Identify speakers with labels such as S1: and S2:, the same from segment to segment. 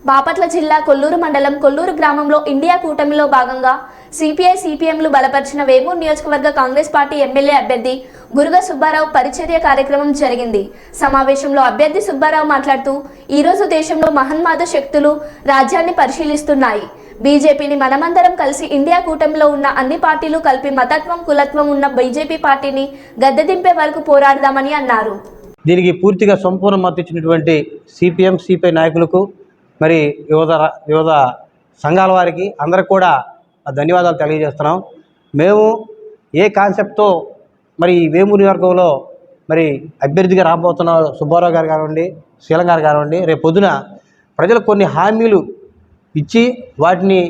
S1: బాపట్ల జిల్లా కొల్లూరు మండలం కొల్లూరు గ్రామంలో ఇండియా కూటమిలో భాగంగా సిపిఐ సిపిఎంలు బలపరిచిన వేమూరు నియోజకవర్గ కాంగ్రెస్ పార్టీ ఎమ్మెల్యే అభ్యర్థి గురుగ సుబ్బారావు పరిచర్య కార్యక్రమం జరిగింది. సమావేశంలో అభ్యర్థి సుబ్బారావు మాట్లాడుతూ ఈ రోజు దేశంలో మహన్మాద శక్తులు రాజ్యాన్ని పరిశీలిస్తున్నాయి. బీజేపీని మనమందరం కలిసి ఇండియా కూటమిలో ఉన్న అన్ని పార్టీలు కలిపి మతత్వం కులత్వం ఉన్న బీజేపీ పార్టీని గద్దెదింపే వరకు పోరాడదామని అన్నారు.
S2: దీనికి పూర్తిగా సంపూర్ణ మద్దతు ఇచ్చినటువంటి సిపిఎం సిపిఐ నాయకులకు మరి వివిధ సంఘాల వారికి అందరికి కూడా ధన్యవాదాలు తెలియజేస్తున్నాం. మేము ఏ కాన్సెప్ట్తో మరి వేమూరు నియోజకవర్గంలో మరి అభ్యర్థిగా రాబోతున్న సుబ్బారావు గారు కానివ్వండి, శీలం గారు కానివ్వండి, రేపు పొద్దున ప్రజలకు కొన్ని హామీలు ఇచ్చి వాటిని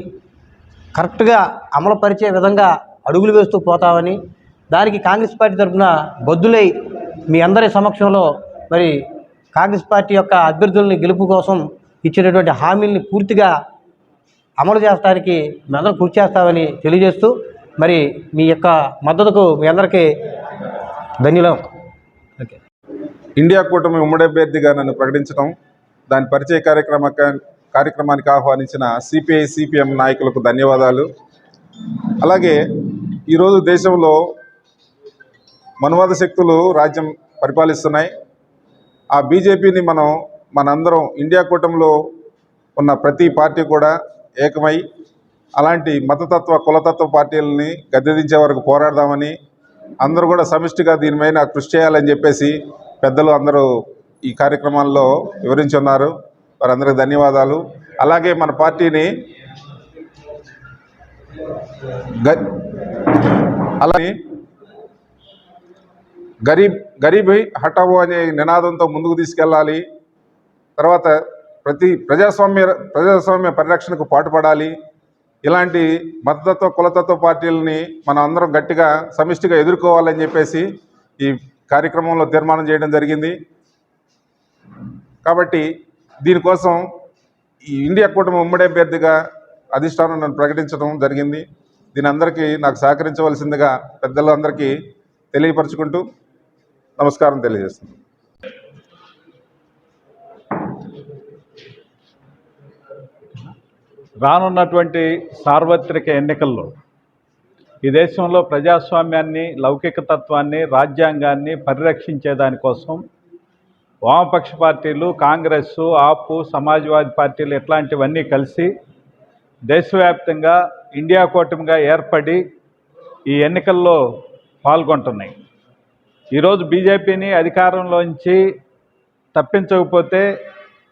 S2: కరెక్ట్గా అమలుపరిచే విధంగా అడుగులు వేస్తూ పోతామని, దానికి కాంగ్రెస్ పార్టీ తరఫున బద్దులై మీ అందరి సమక్షంలో మరి కాంగ్రెస్ పార్టీ యొక్క అభ్యర్థులని గెలుపు కోసం ఇచ్చినటువంటి హామీల్ని పూర్తిగా అమలు చేస్తానికి మేమందరం కృషి చేస్తామని తెలియజేస్తూ మరి మీ యొక్క మద్దతుకు మీ అందరికీ ధన్యవాదాలు.
S3: ఇండియా కూటమి ఉమ్మడి అభ్యర్థిగా నన్ను ప్రకటించడం, దాని పరిచయ కార్యక్రమానికి ఆహ్వానించిన సిపిఐ సిపిఎం నాయకులకు ధన్యవాదాలు. అలాగే ఈరోజు దేశంలో మనువాద శక్తులు రాజ్యం పరిపాలిస్తున్నాయి. ఆ బీజేపీని మనందరం ఇండియా కూటమిలో ఉన్న ప్రతి పార్టీ కూడా ఏకమై అలాంటి మతతత్వ కులతత్వ పార్టీలని గద్దెదించే వరకు పోరాడదామని అందరూ కూడా సమిష్టిగా దీనిపైన కృషి చేయాలని చెప్పేసి పెద్దలు అందరూ ఈ కార్యక్రమాల్లో వివరించున్నారు. వారందరికీ ధన్యవాదాలు. అలాగే మన పార్టీని అలాగే గరీబ్ హటావో అనే నినాదంతో ముందుకు తీసుకెళ్ళాలి. తర్వాత ప్రజాస్వామ్య పరిరక్షణకు పాటుపడాలి. ఇలాంటి మతతత్వ కులతత్వ పార్టీలని మనం అందరం గట్టిగా సమిష్టిగా ఎదుర్కోవాలని చెప్పేసి ఈ కార్యక్రమంలో తీర్మానం చేయడం జరిగింది. కాబట్టి దీనికోసం ఈ ఇండియా కూటమి ఉమ్మడి అభ్యర్థిగా అధిష్టానం నన్ను ప్రకటించడం జరిగింది. దీని అందరికీ నాకు సహకరించవలసిందిగా పెద్దలు అందరికీ తెలియపరచుకుంటూ నమస్కారం తెలియజేస్తున్నాను.
S4: రానున్నటువంటి సార్వత్రిక ఎన్నికల్లో ఈ దేశంలో ప్రజాస్వామ్యాన్ని, లౌకిక తత్వాన్ని, రాజ్యాంగాన్ని పరిరక్షించే దానికోసం వామపక్ష పార్టీలు, కాంగ్రెస్, ఆపు, సమాజ్వాదీ పార్టీలు ఇట్లాంటివన్నీ కలిసి దేశవ్యాప్తంగా ఇండియా కూటమిగా ఏర్పడి ఈ ఎన్నికల్లో పాల్గొంటున్నాయి. ఈరోజు బీజేపీని అధికారంలోంచి తప్పించకపోతే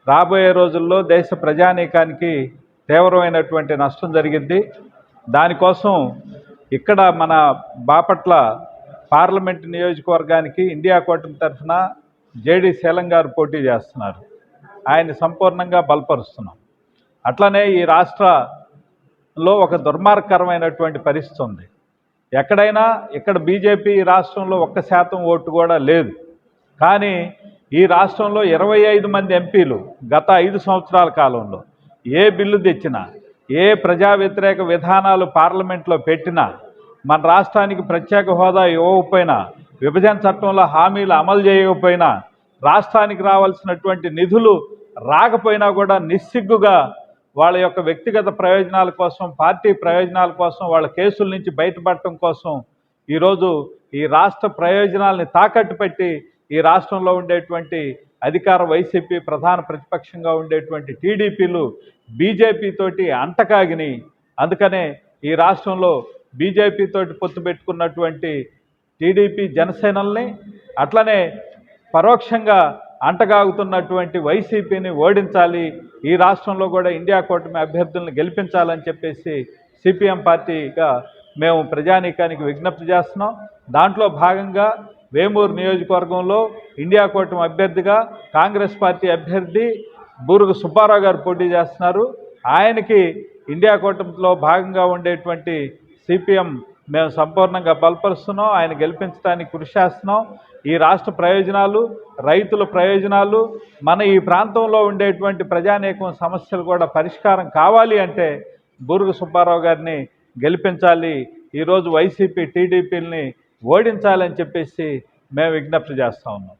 S4: రాబోయే రోజుల్లో దేశ ప్రజానీకానికి తీవ్రమైనటువంటి నష్టం జరిగింది. దానికోసం ఇక్కడ మన బాపట్ల పార్లమెంటు నియోజకవర్గానికి ఇండియా కూటమి తరఫున జేడి శీలం గారు పోటీ చేస్తున్నారు. ఆయన సంపూర్ణంగా బలపరుస్తున్నాం. అట్లనే ఈ రాష్ట్రంలో ఒక దుర్మార్గకరమైనటువంటి పరిస్థితి ఉంది. ఎక్కడైనా ఇక్కడ బీజేపీ ఈ రాష్ట్రంలో 1% ఓటు కూడా లేదు. కానీ ఈ రాష్ట్రంలో 25 మంది ఎంపీలు గత 5 సంవత్సరాల కాలంలో ఏ బిల్లు తెచ్చినా, ఏ ప్రజా వ్యతిరేక విధానాలు పార్లమెంట్లో పెట్టినా, మన రాష్ట్రానికి ప్రత్యేక హోదా ఇవ్వకపోయినా, విభజన చట్టంలో హామీలు అమలు చేయకపోయినా, రాష్ట్రానికి రావాల్సినటువంటి నిధులు రాకపోయినా కూడా నిస్సిగ్గుగా వాళ్ళ యొక్క వ్యక్తిగత ప్రయోజనాల కోసం, పార్టీ ప్రయోజనాల కోసం, వాళ్ళ కేసుల నుంచి బయటపడటం కోసం ఈరోజు ఈ రాష్ట్ర ప్రయోజనాలని తాకట్టు పెట్టి ఈ రాష్ట్రంలో ఉండేటువంటి అధికార వైసీపీ, ప్రధాన ప్రతిపక్షంగా ఉండేటువంటి టీడీపీలు బీజేపీ తోటి అంటకాగిని. అందుకనే ఈ రాష్ట్రంలో బీజేపీ తోటి పొత్తు పెట్టుకున్నటువంటి టీడీపీ, జనసేనల్ని, అట్లనే పరోక్షంగా అంటగాగుతున్నటువంటి వైసీపీని ఓడించాలి, ఈ రాష్ట్రంలో కూడా ఇండియా కూటమి అభ్యర్థులను గెలిపించాలని చెప్పేసి సిపిఎం పార్టీగా మేము ప్రజానీకానికి విజ్ఞప్తి చేస్తున్నాం. దాంట్లో భాగంగా వేమూరు నియోజకవర్గంలో ఇండియా కూటమి అభ్యర్థిగా కాంగ్రెస్ పార్టీ అభ్యర్థి గురుగ సుబ్బారావు గారు పోటీ చేస్తున్నారు. ఆయనకి ఇండియా కూటమిలో భాగంగా ఉండేటువంటి సిపిఎం మేము సంపూర్ణంగా బలపరుస్తున్నాం. ఆయన గెలిపించడానికి కృషి చేస్తున్నాం. ఈ రాష్ట్ర ప్రయోజనాలు, రైతుల ప్రయోజనాలు, మన ఈ ప్రాంతంలో ఉండేటువంటి ప్రజానీకం సమస్యలు కూడా పరిష్కారం కావాలి అంటే గురుగ సుబ్బారావు గారిని గెలిపించాలి. ఈరోజు వైసీపీ, టీడీపీలని ఓడించాలని చెప్పేసి మేము విజ్ఞప్తి చేస్తూ ఉన్నాం.